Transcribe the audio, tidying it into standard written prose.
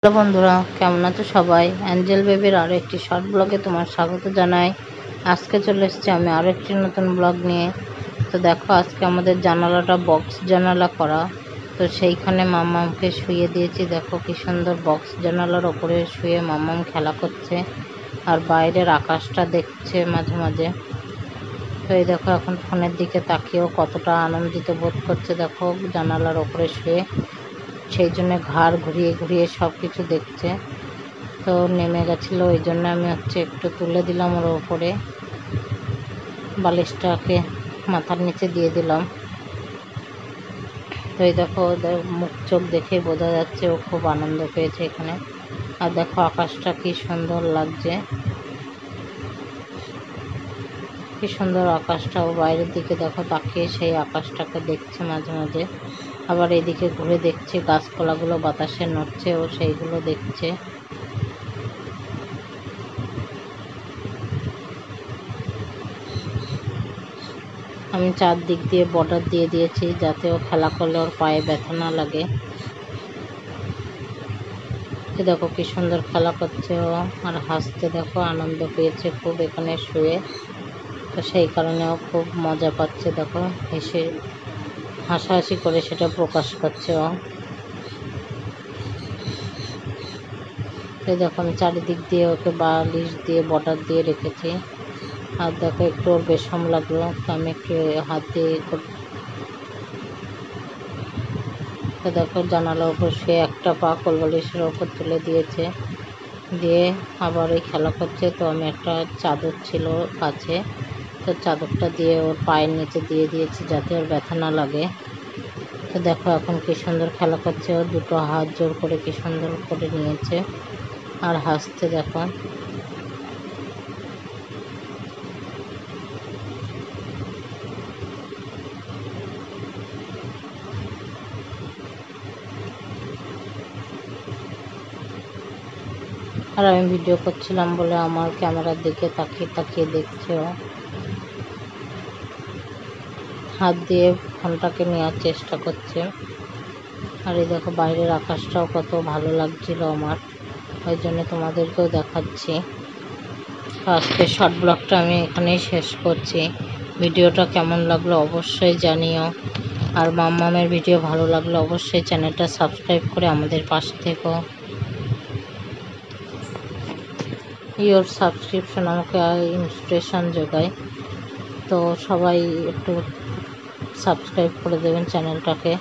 Hello বন্ধুরা, কেমন আছো সবাই? অ্যাঞ্জেল বেবির আরও একটি শর্ট ব্লগে তোমার স্বাগত জানাই। আজকে চলে এসেছি আমি আরও একটি নতুন ব্লগ নিয়ে। তো দেখো, আজকে আমাদের জানালাটা বক্স জানালা করা, তো সেইখানে মাম্মামকে শুয়ে দিয়েছি। দেখো কি সুন্দর বক্স জানালার ওপরে শুয়ে মাম্মাম খেলা করছে আর বাইরের আকাশটা দেখছে মাঝে মাঝে। তো এই দেখো, এখন ফোনের দিকে তাকিয়েও কতটা আনন্দিত বোধ করছে। দেখো জানালার ওপরে শুয়ে সেই জন্য ঘাড় ঘুরিয়ে ঘুরিয়ে সব কিছু দেখছে। তো নেমে গেছিলো, ওই জন্য আমি একটু তুলে দিলাম ওর ওপরে, বালিশটাকে মাথার নিচে দিয়ে দিলাম। তো এই দেখো, ওদের মুখ চোখ দেখে বোঝা যাচ্ছে ও খুব আনন্দ পেয়েছে এখানে। আর দেখো আকাশটা কি সুন্দর লাগছে, কি সুন্দর আকাশটা। ও বাইরের দিকে দেখো তাকিয়ে সেই আকাশটাকে দেখছে মাঝে মাঝে, আবার এদিকে ঘুরে দেখছে গাছপালাগুলো বাতাসে নড়ছে, ও সেইগুলো দেখছে। আমি চারদিক দিয়ে বর্ডার দিয়ে দিয়েছি যাতে ও খেলা করলে ওর পায়ে ব্যথা না লাগে। দেখো কি সুন্দর খেলা করছে ও, আর হাসতে দেখো আনন্দ পেয়েছে খুব এখানে শুয়ে। তো সেই কারণে ও খুব মজা পাচ্ছে। দেখো হেসে হাসাহাসি করে সেটা প্রকাশ করছে ও। এই দেখো, আমি চারিদিক দিয়ে ওকে বালিশ দিয়ে বর্ডার দিয়ে রেখেছি। আর দেখো একটু ওর বেশম লাগলো, তো আমি একটু হাত দিয়ে তো দেখো জানালার উপর শুয়ে একটা পা কোলবালিশের ওপর তুলে দিয়েছে, দিয়ে আবার ওই খেলা করছে। তো আমি একটা চাদর ছিল কাছে, তো চাদরটা দিয়ে ওর পায়ের নিচে দিয়ে দিয়েছি যাতে ওর ব্যথা না লাগে। তো দেখো এখন কি সুন্দর খেলা করছে, ও দুটো হাত জোর করে কি সুন্দর করে নিয়েছে আর হাসছে দেখো। আর আমি ভিডিও করছিলাম বলে আমার ক্যামেরার দিকে তাকিয়ে তাকিয়ে দেখছে ও, হাত দিয়ে ফোনটাকে নেওয়ার চেষ্টা করছে। আর এই দেখো বাইরের আকাশটাও কত ভালো লাগছিল আমার, ওই জন্য তোমাদেরকেও দেখাচ্ছি। আজকের শর্ট ব্লগটা আমি এখানেই শেষ করছি। ভিডিওটা কেমন লাগলো অবশ্যই জানিও, আর মাম্মামের ভিডিও ভালো লাগলে অবশ্যই চ্যানেলটা সাবস্ক্রাইব করে আমাদের পাশে থেকো। ইওর সাবস্ক্রিপশন আমাকে ইন্সপিরেশন যোগায়, তো সবাই একটু সাবস্ক্রাইব করে দেবেন চ্যানেলটাকে।